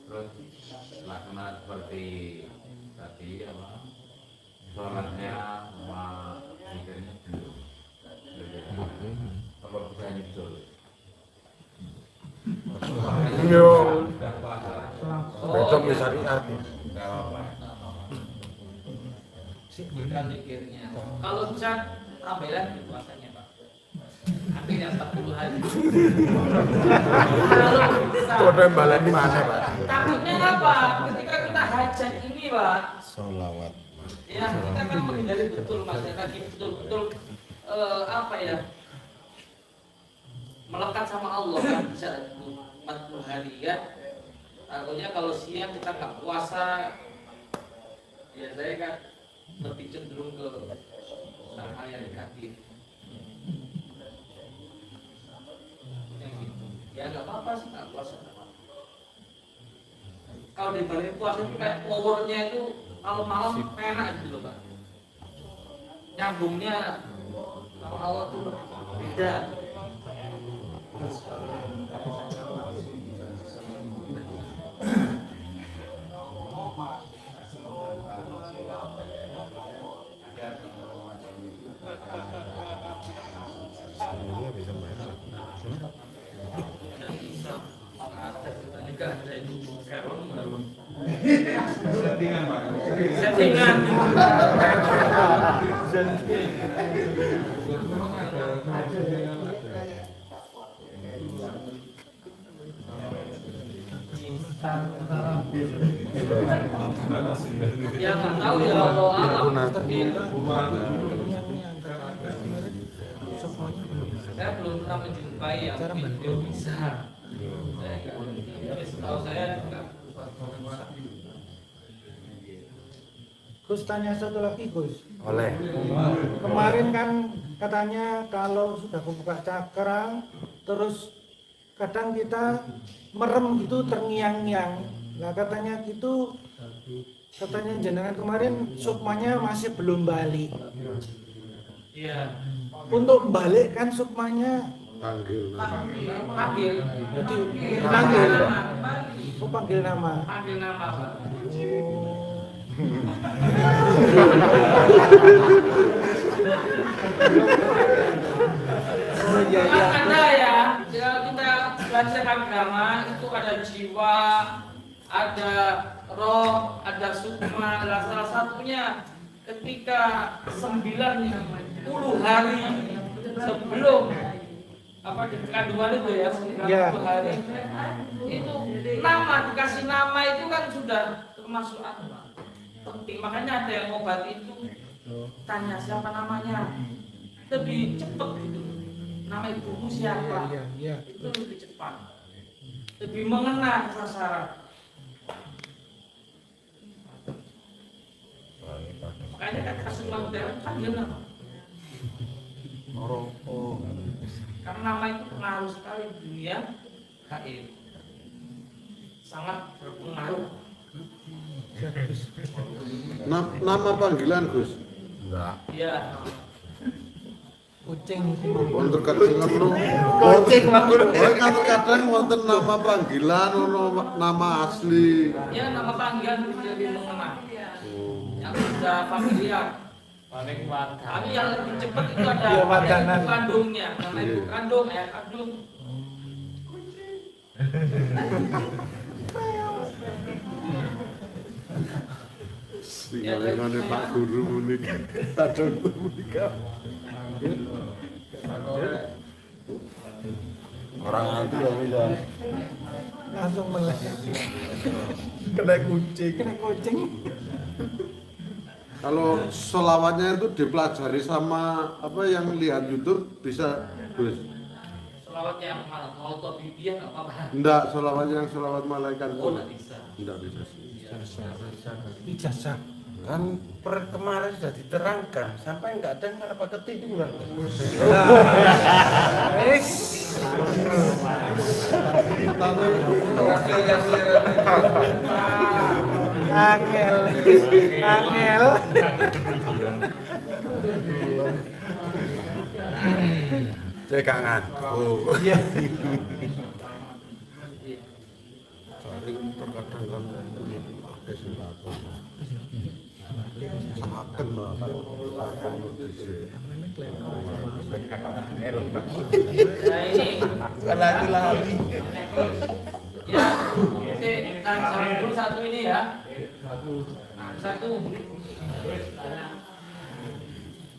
Terus laksana seperti tadi apa? Sholatnya sama zikirnya belum. Apa bisa nyusul? Yo. Sudah puasa. Besok bisa syariat. Bukan zikirnya. Kalau bisa tambah lagi puasanya Pak. Akhirnya 40 hari. Kalau bisa. Kode balen mana Pak? Takutnya apa? Ketika kita hajat ini Pak. Sholawat. Ya kita kan menghindari betul Mas. Tadi betul-betul apa ya? Melekat sama Allah kan bisa 40 hari ya. Takutnya kalau siang kita nggak puasa, ya saya kan lebih cenderung ke hal yang negatif. Ya nggak apa-apa sih nggak puasa. Kalau dibanding puasa itu kayak powernya itu kalau malam enak gitu loh Pak. Nyambungnya sama Allah tuh beda. Settingan. Ya nggak tahu ya Allah alam. Saya belum pernah menjumpai yang video bisa. Setahu saya enggak. Gus tanya satu lagi Gus. Oleh. Kemarin kan katanya kalau sudah membuka cakra terus kadang kita merem gitu terngiang-ngiang. Nah katanya gitu, katanya jenengan kemarin sukmanya masih belum balik. Iya. Untuk balikkan sukmanya Panggil. Panggil. jadi panggil, oh panggil nama. Panggil nama. Oh iya iya. Ada ya, kita belajar agama itu ada jiwa, ada roh, ada sukma. Nah, salah satunya ketika 90 hari sebelum apa di kandungan itu ya, 90 hari itu dikasih nama itu kan sudah termasuk apa? Penting, makanya ada yang obat itu tanya siapa namanya lebih cepat gitu, nama ibumu siapa, itu lebih cepat, lebih mengena sasaran. Makanya kan kasus modern panggil nama, karena nama itu pengaruh sekali di dunia gaib, sangat berpengaruh. Nama panggilan Gus? Enggak. Iya. Kucing. Wonten kadang Kucing kadang wonten nama panggilan nama asli. Ya nama panggilan jadi mengenal. Yang sudah familiar. Paling warga. Tapi yang lebih cepat itu ada Iya, makanan. ibu kandungnya, nama ibu kandung, ayah kandung. Singalengane Pak Guru muni kadang muni. Orang anti ya bisa. langsung melek. Kena kucing. Kena kucing. Kalau sholawatnya itu dipelajari sama apa yang lihat YouTube bisa Gus. Selawat yang mau top bibian nggak apa-apa. Enggak, sholawatnya yang sholawat malaikat. Oh nggak bisa. Enggak bisa. Ijazah. Kan kemarin sudah diterangkan sampai nggak dengar apa ketiduran. Angel, angel. Cekangan. Oh. Iya. Sering terkadang kan pakai sembako. Akan Nah ini Lagi-lagi. ya, sampai dulu satu ini ya. Satu.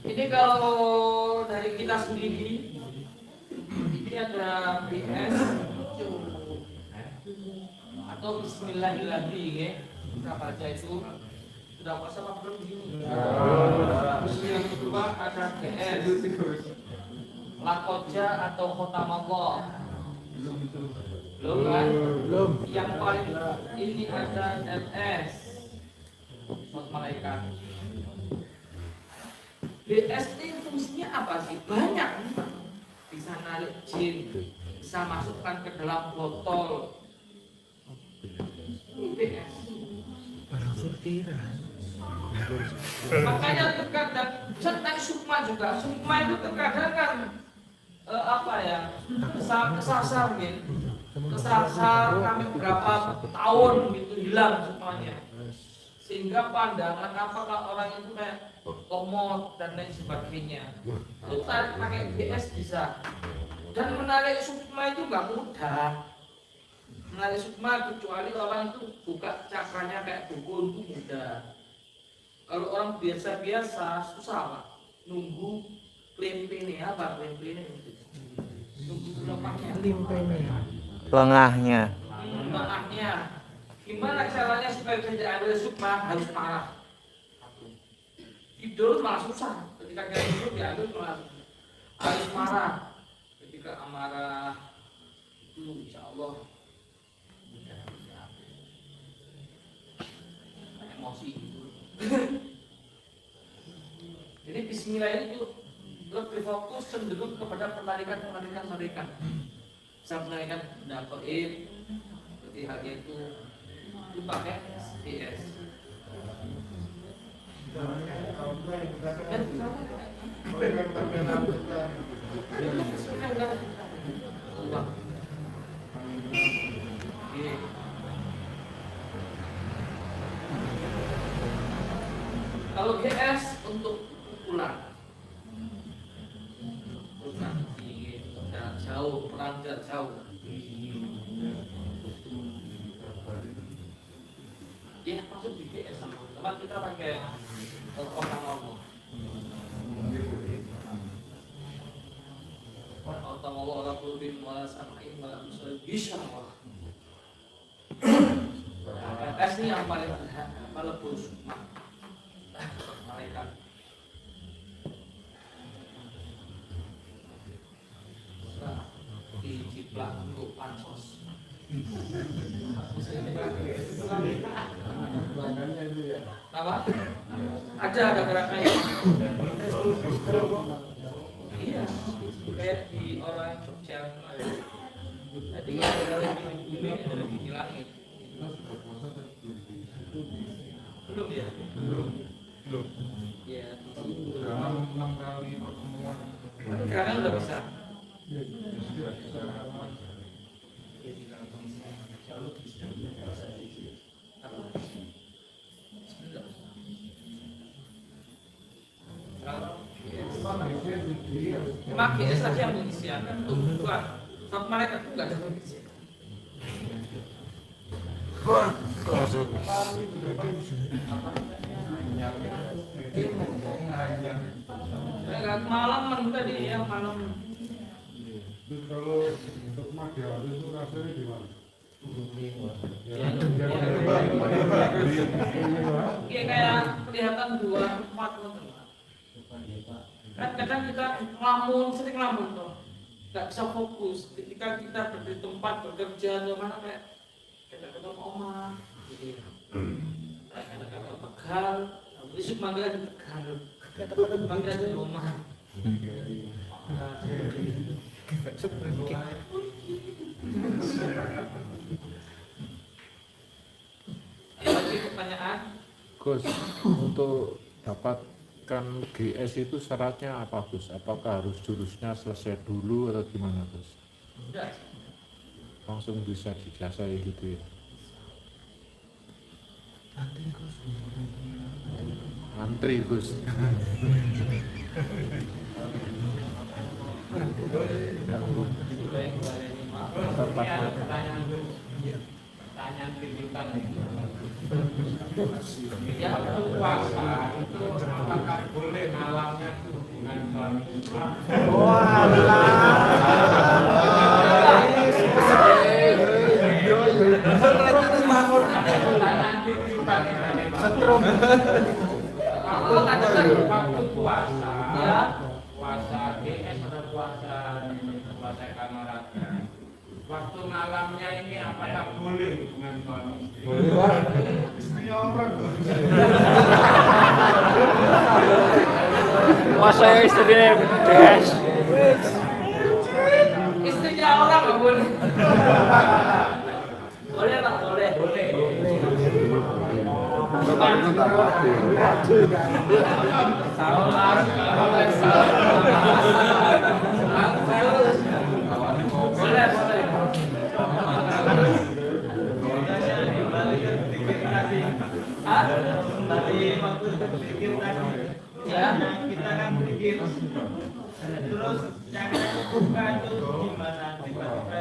Ini kalau dari kita sendiri, ini ada BS atau Bismillahirrahmanirrahim ya. Kita baca itu sudah puasa apa belum begini? Terus yang kedua ada GS, Lakoja atau Khotamallah. Belum kan? Belum. Yang paling ini ada LS, Surat Malaikat. BS ini fungsinya apa sih? Banyak. Bisa narik jin, bisa masukkan ke dalam botol. Ini BS. Barang surtira. Makanya terkadang tentang sukma juga. Sukma itu terkadang kan apa ya? Kesasar gitu. Kesasar kami berapa tahun gitu hilang sukmanya. Sehingga pandangan apakah orang itu kayak komod dan lain sebagainya. Itu pakai BS bisa. Dan menarik sukma itu nggak mudah. Menarik sukma kecuali orang itu buka cakranya kayak dukun itu mudah. Kalau orang biasa-biasa susah Pak. Nunggu klempene apa klempene itu. Nunggu lepasnya. Limpenya. Lengahnya. Lengahnya. Gimana caranya supaya bisa diambil sukma? Harus marah. Tidur malah susah. Ketika kita tidur diambil malah harus marah. Ketika amarah itu insya Allah mudah diambil. Emosi. Jadi Bismillah itu lebih fokus cenderung kepada penarikan mereka. Bisa menarikan benda gaib, seperti halnya itu pakai BS. Kalau GS untuk pukulan, jarak jauh, perang jarak jauh. Ya masuk di GS sama teman kita pakai orang ngomong. Orang orang berbin malah sama ini malah bisa malah. GS ini yang paling melebihi sukma. Malaikat. Diciplak untuk pansos. Apa? Ada gerakannya. Iya. Kayak di orang Jogja. Jadi ada bumi, ada di langit. Belum ya? Belum. Ya. Dalam 6 kali pertemuan Sekarang udah bisa. Cuma GS saja yang menginisiakan untuk buka. Saat mereka itu nggak ada mengisi. Malam tadi yang malam. Kalau untuk media itu rasanya gimana? Kayak kelihatan 2-4 kan kadang kita sering ngelamun tuh, nggak bisa fokus ketika kita berada di tempat bekerja atau mana kayak kadang-kadang omah, kadang-kadang pegal, besok manggil di pegal, manggil di rumah. Lagi pertanyaan? Gus, untuk dapatkan GS itu syaratnya apa Gus? Apakah harus jurusnya selesai dulu atau gimana Gus? Udah. Langsung bisa dijasai gitu ya? Antri Gus. Pertanyaan kehidupan ya puasa itu apakah boleh malamnya hubungan suami? Pertanyaan kehidupan waktu puasa ya puasa GS atau puasa kamarnya waktu malamnya ini apakah boleh hubungan suami? Masa istrinya DS. Istrinya orang nggak boleh. Boleh tak boleh? Boleh. Tadi waktu berpikir tadi ya kita kan berpikir terus cakra kebuka itu gimana tiba-tiba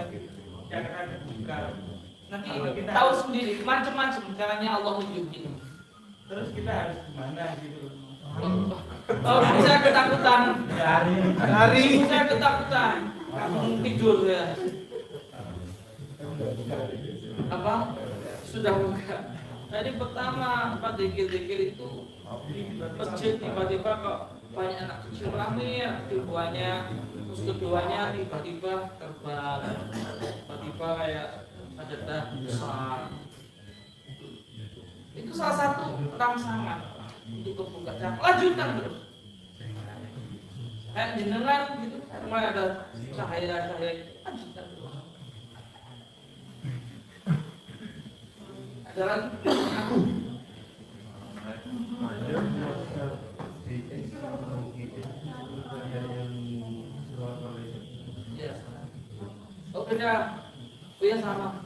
cakra kebuka Nanti tahu sendiri macam-macam caranya Allah tunjukin. Terus kita harus gimana gitu. Oh, saya ketakutan. Hari Saya ketakutan. Tidur ya. Apa? Sudah buka. Tadi pertama pas dikir-dikir itu masjid tiba-tiba kok banyak anak kecil rame ya keduanya, terus keduanya tiba-tiba terbang, tiba-tiba kayak ada dah besar. Itu salah satu rangsangan untuk membuka jalan. Lanjutkan terus. Kayak jenengan gitu, mulai ada cahaya-cahaya itu. Lanjutkan terus. Ada lagi? Ya. Oh beda. Oh ya sama.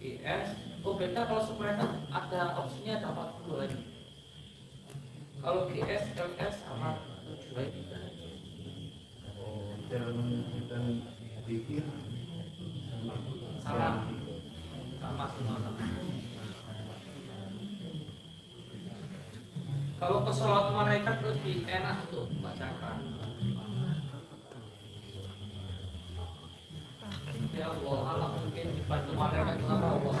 GS. Oh beda kalau sebenarnya ada opsinya ada 40 lagi. Kalau GS, LS sama 7 lagi. Sama. Sama semua. Kalau ke sholat malaikat lebih enak untuk membacakan. Ya Allah, Allah mungkin dibantu malaikat sama Allah.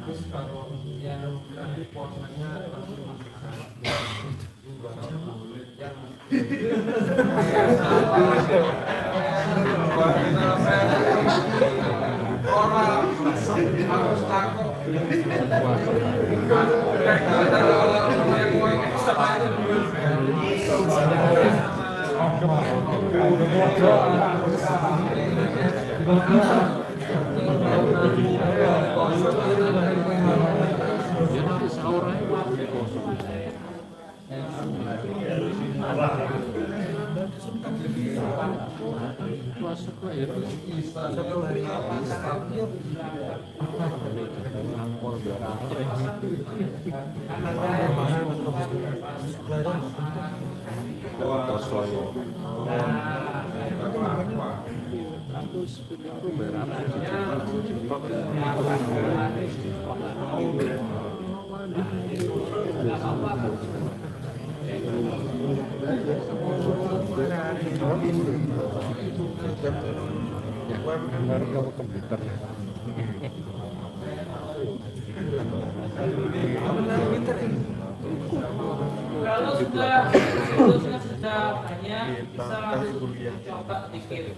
Terus kalau yang nanti puasanya harus takut Kalau sudah banyak, bisa langsung coba dikir.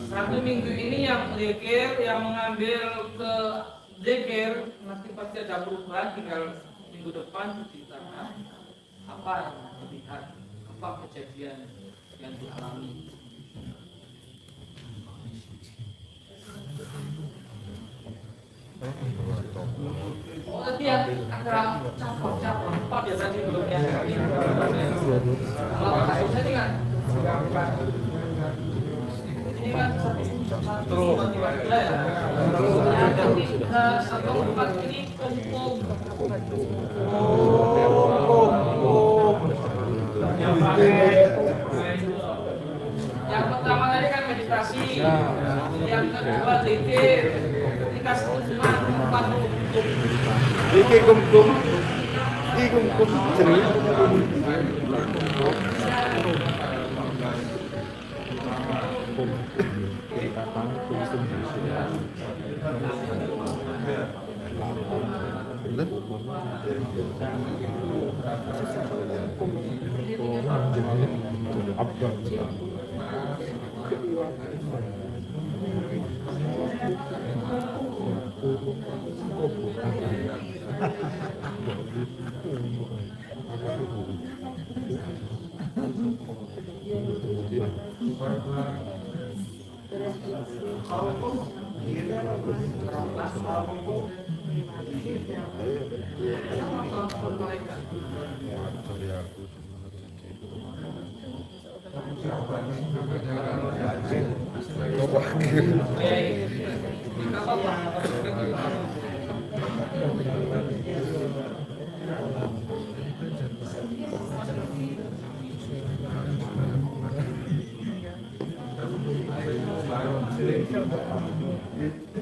Satu minggu ini yang dikir, yang mengambil ke dikir, nanti pasti ada perubahan. Tinggal minggu depan ditanya apa yang terlihat, apa kejadian yang dialami. Oh, tadi ya ada cabang-cabang apa biasanya belum ya? Kalau kasusnya ini kan satu ya. Yang satu tempat ini hukum. Yang pertama tadi kan meditasi, yang kedua zikir, dikasih ujian empat hukum. Iki kum-kum jenenge.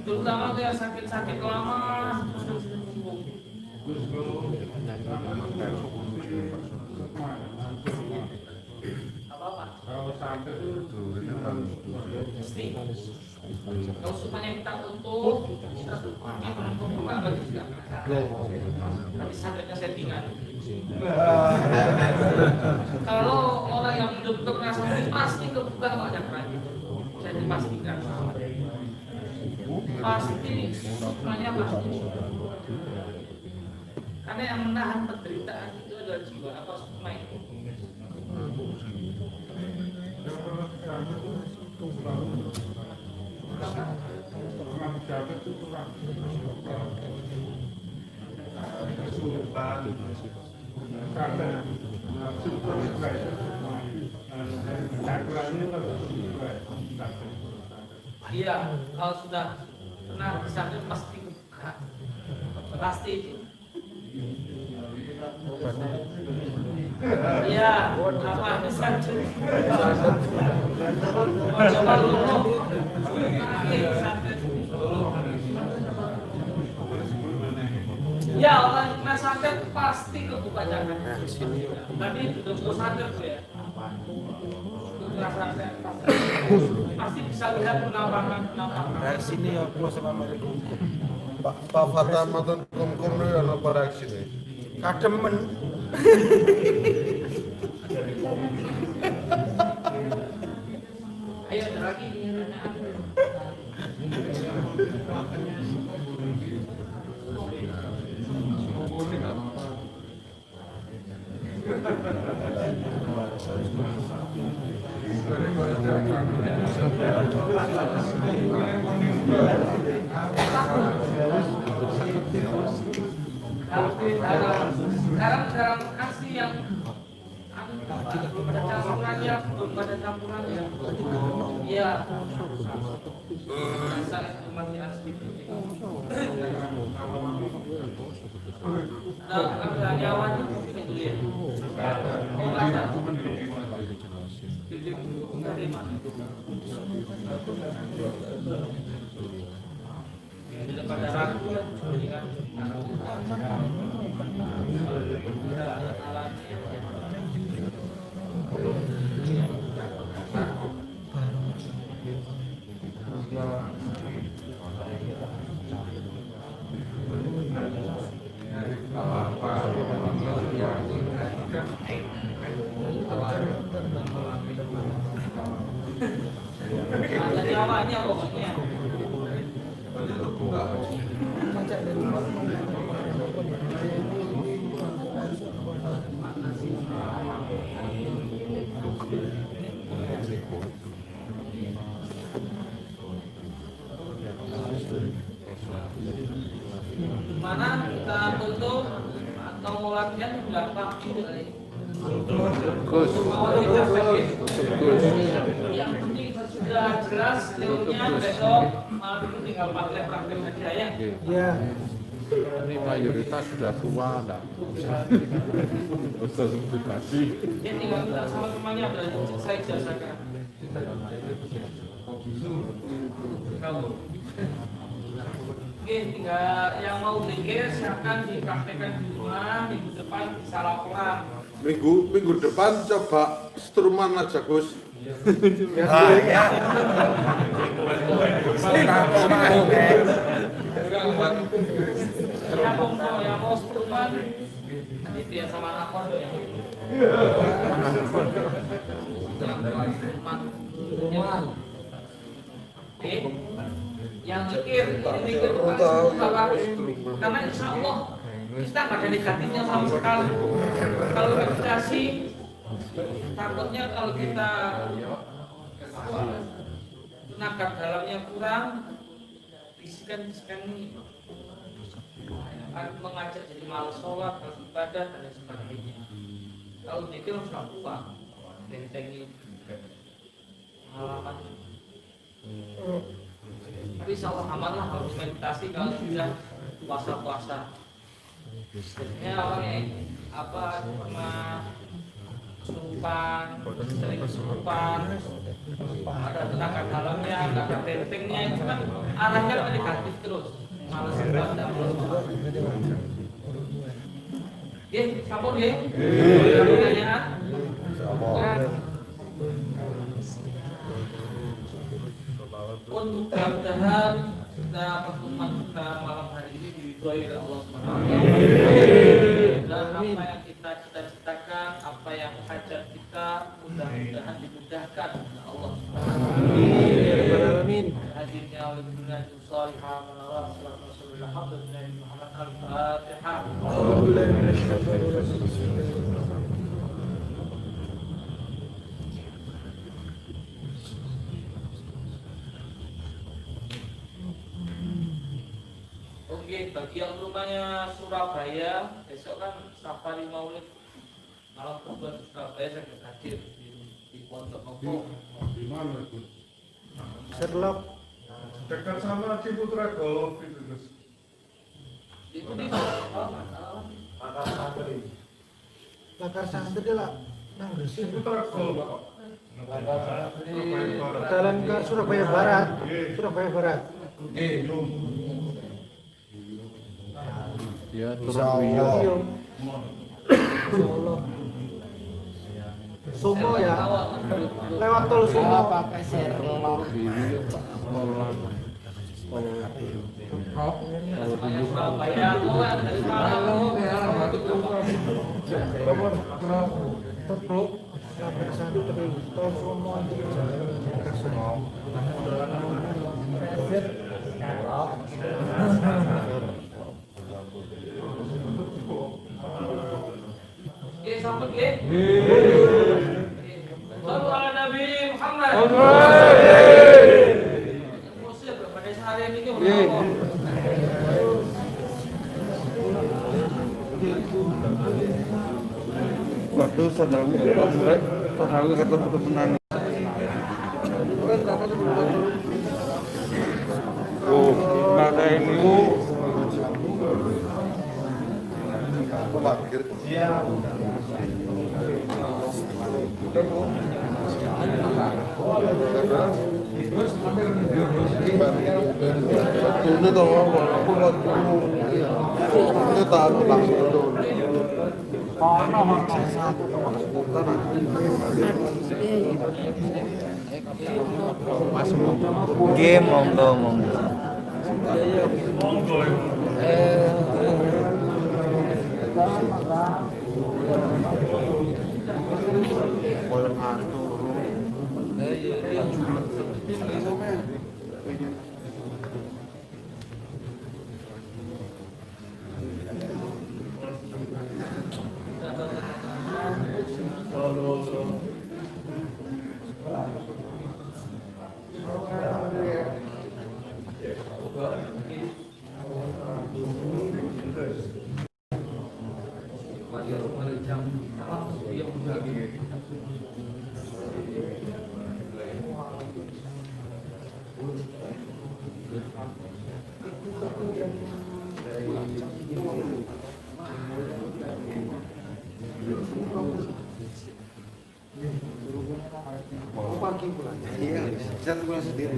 Terutama yang sakit-sakit lama. Apa-apa? Mesti. Kalau supaya kita utuh, kita buka bagi kita. Nanti sakitnya settingan. Kalau orang yang hidup merasa pasti kebuka banyak lagi. Saya dipastikan. Pasti semuanya pasti. Karena yang menahan penderitaan itu adalah jiwa atau sukma itu. Iya, kalau sudah pernah sakit pasti buka, pasti. Iya, apa sakit? Coba dulu. Ya, orang kena sakit pasti kebuka jangan. Tadi sudah sadar tuh ya. Pasti bisa lihat penampakan. Reaksi ini aku sama mereka. Pak Fatah matur kum-kum niku ana apa reaksine? Kademen. Ayo ada lagi. Sekarang kasih yang belum ada campurannya, Iya. Masih harus Nah, nyawa itu ya. Pada ragu kan. Ada nyawanya pokoknya. Mana kita tutup atau mau latihan berapa gitu kali? Gus. Yang penting sudah jelas teorinya besok malam itu tinggal pakai praktek aja ya. Ya. Ini mayoritas sudah tua, enggak usah edukasi. Dia tinggal minta sama temannya belajar saya jasakan. Oke, tinggal yang mau zikir silakan dipraktekkan di rumah. Minggu depan bisa laporan. Minggu depan coba struman aja Gus. Ya. Yang mau struman nanti dia sama lapor ya. Oke, yang zikir karena insya Allah kita nggak ada negatifnya sama sekali. Kalau meditasi takutnya kalau kita tenaga dalamnya kurang, bisikan-bisikan ini akan mengajak jadi malas sholat, malas ibadah dan lain sebagainya. Kalau zikir harus kuat, bentengi halaman. Tapi insya Allah aman lah kalau meditasi kalau sudah puasa-puasa. Ya orangnya apa cuma kesurupan, sering kesurupan, ada tenaga dalamnya, nggak ada bentengnya, itu kan arahnya negatif terus, malas ibadah. Oke, sampun ya. Pertanyaan? Untuk mudah-mudahan kita pertemuan kita malam hari ini diridhoi oleh Allah SWT. Dan apa yang kita cita-citakan, apa yang hajat kita, mudah-mudahan dimudahkan oleh Allah SWT. Hadirnya oleh dunia itu salihah menawar sallallahu alaihi wasallam. Al-Fatihah. Oke, bagi yang rumahnya Surabaya, besok kan safari maulid malam Tuban Surabaya saya akan hadir di Pondok Nopo. Di mana itu? Serlok. Dekat sama Ciputra Golf itu Gus. Itu di Bakar santri lah. Nang Gresik. Ciputra Golf. Jalan ke Surabaya Barat. Surabaya Barat. Ya, turun Rio. Solo. Sumo ya. Lewat tol Sumo. Pakai serlok. Surabaya, dari Bakar santri. Tol Sumo itu Oke, sambut ya. Sallu ala Nabi Muhammad. Muslim pada sehari ini Waduh, saudaraku ketemu temenan. Oh, nada ini. Ini tahu walaupun ini tahu langsung. Game monggo.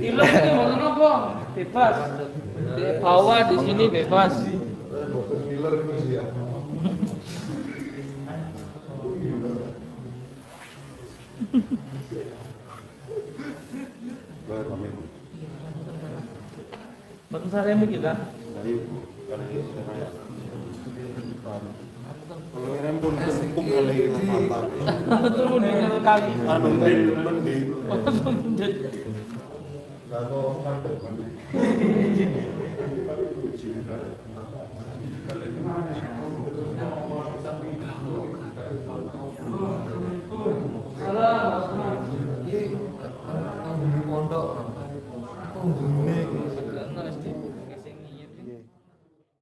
Ilmu ini mau nopo? Bebas. Di bawah di sini bebas. Betul saya kita. Pengiran pun kumpul kali mata. Turun dengan kali. Anu mending. Kalau